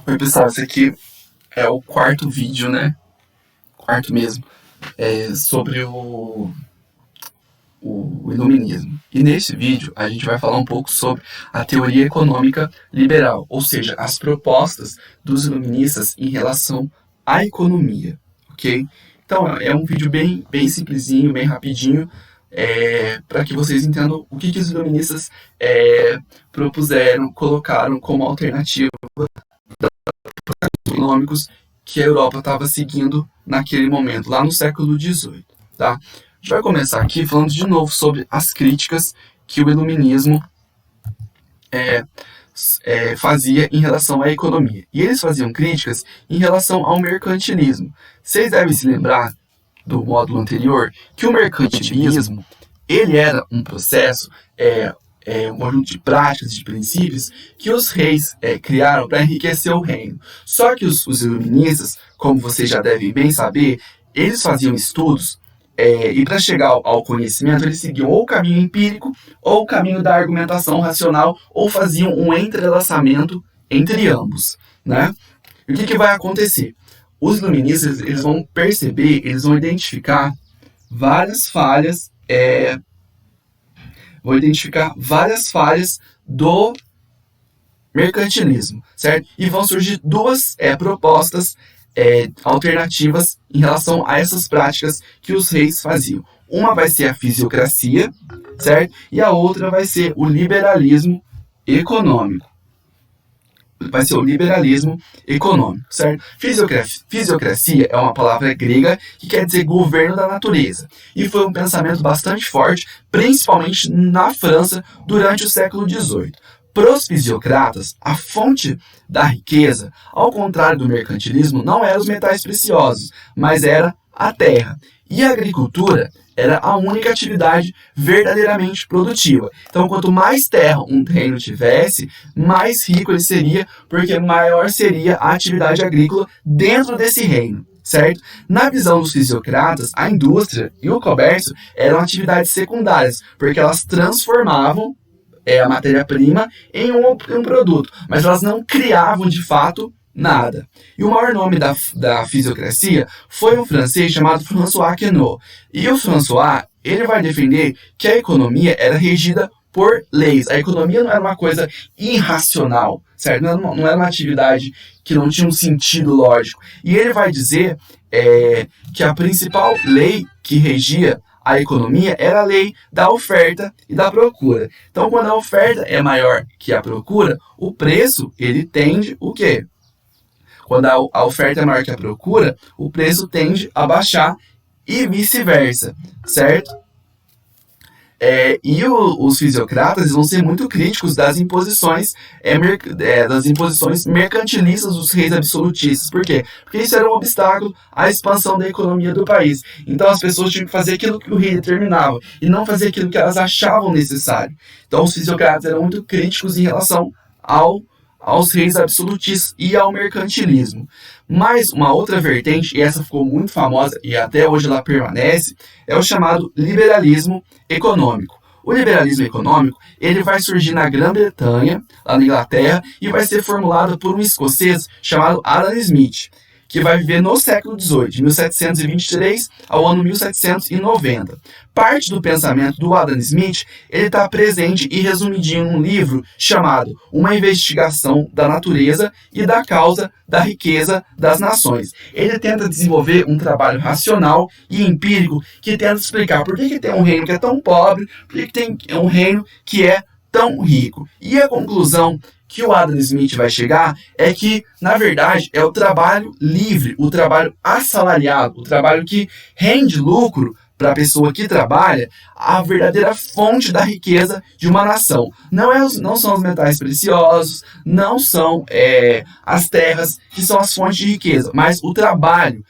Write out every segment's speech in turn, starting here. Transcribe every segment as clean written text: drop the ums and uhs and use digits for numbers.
Oi, pessoal, esse aqui é o quarto vídeo, né? Quarto mesmo, sobre o iluminismo. E nesse vídeo a gente vai falar um pouco sobre a teoria econômica liberal, ou seja, as propostas dos iluministas em relação à economia, ok? Então é um vídeo bem simplesinho, bem rapidinho, para que vocês entendam o que os iluministas propuseram, colocaram como alternativa econômicos que a Europa estava seguindo naquele momento, lá no século XVIII. Tá? A gente vai começar aqui falando de novo sobre as críticas que o iluminismo fazia em relação à economia. E eles faziam críticas em relação ao mercantilismo. Vocês devem se lembrar do módulo anterior que o mercantilismo ele era um processo, um conjunto de práticas, de princípios que os reis criaram para enriquecer o reino. Só que os iluministas, como vocês já devem bem saber, eles faziam estudos e para chegar ao conhecimento eles seguiam ou o caminho empírico ou o caminho da argumentação racional ou faziam um entrelaçamento entre ambos, né? E o que vai acontecer? Os iluministas eles vão perceber, eles vão identificar várias falhas do mercantilismo, certo? E vão surgir duas propostas alternativas em relação a essas práticas que os reis faziam. Uma vai ser a fisiocracia, certo? E a outra vai ser o liberalismo econômico. Certo? Fisiocracia é uma palavra grega que quer dizer governo da natureza. E foi um pensamento bastante forte, principalmente na França, durante o século XVIII. Para os fisiocratas, a fonte da riqueza, ao contrário do mercantilismo, não eram os metais preciosos, mas era a terra. E a agricultura era a única atividade verdadeiramente produtiva. Então, quanto mais terra um reino tivesse, mais rico ele seria, porque maior seria a atividade agrícola dentro desse reino, certo? Na visão dos fisiocratas, a indústria e o comércio eram atividades secundárias, porque elas transformavam a matéria-prima em um produto, mas elas não criavam de fato nada. E o maior nome da fisiocracia foi um francês chamado François Queneau. E o François, ele vai defender que a economia era regida por leis. A economia não era uma coisa irracional, certo? Não era uma atividade que não tinha um sentido lógico. E ele vai dizer que a principal lei que regia a economia era a lei da oferta e da procura. Então, quando a oferta é maior que a procura, o preço ele tende o quê? Quando a oferta é maior que a procura, o preço tende a baixar e vice-versa, certo? Os fisiocratas vão ser muito críticos das imposições mercantilistas dos reis absolutistas. Por quê? Porque isso era um obstáculo à expansão da economia do país. Então as pessoas tinham que fazer aquilo que o rei determinava e não fazer aquilo que elas achavam necessário. Então os fisiocratas eram muito críticos em relação aos reis absolutistas e ao mercantilismo. Mas uma outra vertente, e essa ficou muito famosa e até hoje ela permanece, é o chamado liberalismo econômico. O liberalismo econômico ele vai surgir na Grã-Bretanha, lá na Inglaterra, e vai ser formulado por um escocês chamado Adam Smith, que vai viver no século XVIII, de 1723 ao ano 1790. Parte do pensamento do Adam Smith ele está presente e resumidinho num livro chamado Uma Investigação da Natureza e da Causa da Riqueza das Nações. Ele tenta desenvolver um trabalho racional e empírico que tenta explicar por que tem um reino que é tão pobre, por que tem um reino que é tão rico. E a conclusão que o Adam Smith vai chegar é que, na verdade, é o trabalho livre, o trabalho assalariado, o trabalho que rende lucro para a pessoa que trabalha, a verdadeira fonte da riqueza de uma nação. Não são os metais preciosos, não são as terras que são as fontes de riqueza, mas o trabalho.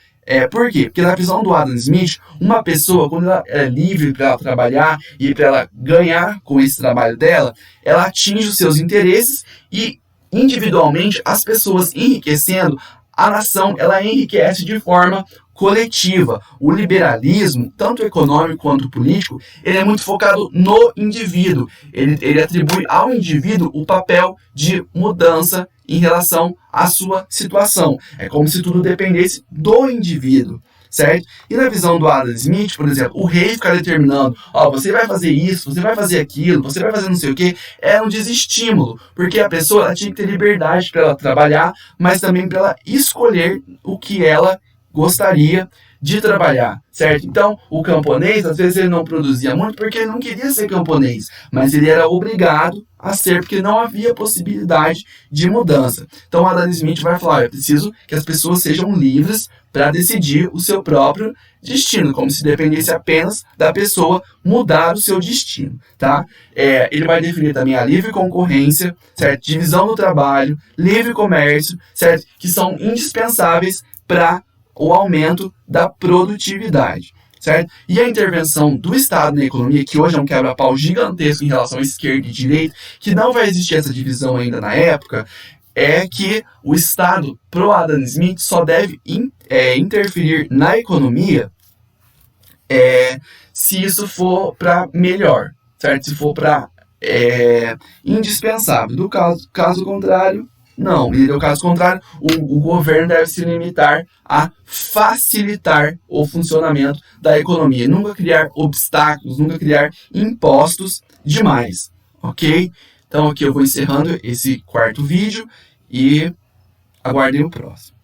Por quê? Porque na visão do Adam Smith, uma pessoa, quando ela é livre para ela trabalhar e para ela ganhar com esse trabalho dela, ela atinge os seus interesses e, individualmente, as pessoas enriquecendo a nação ela enriquece de forma coletiva. O liberalismo, tanto econômico quanto político, ele é muito focado no indivíduo. Ele atribui ao indivíduo o papel de mudança em relação à sua situação. É como se tudo dependesse do indivíduo, certo? E na visão do Adam Smith, por exemplo, o rei ficar determinando, você vai fazer isso, você vai fazer aquilo, você vai fazer não sei o que, era um desestímulo, porque a pessoa ela tinha que ter liberdade para ela trabalhar, mas também para ela escolher o que ela gostaria de trabalhar, certo? Então, o camponês, às vezes ele não produzia muito porque ele não queria ser camponês, mas ele era obrigado a ser porque não havia possibilidade de mudança. Então, Adam Smith vai falar, é preciso que as pessoas sejam livres para decidir o seu próprio destino, como se dependesse apenas da pessoa mudar o seu destino, tá? Ele vai definir também a livre concorrência, certo? Divisão do trabalho, livre comércio, certo? Que são indispensáveis para o aumento da produtividade, certo? E a intervenção do Estado na economia, que hoje é um quebra-pau gigantesco em relação à esquerda e direita, que não vai existir essa divisão ainda na época, é que o Estado, pro Adam Smith, só deve interferir na economia se isso for para melhor, certo? Se for para indispensável. Do caso contrário, não, entendeu? Caso contrário, o governo deve se limitar a facilitar o funcionamento da economia, nunca criar obstáculos, nunca criar impostos demais, ok? Então aqui eu vou encerrando esse quarto vídeo e aguardem o próximo.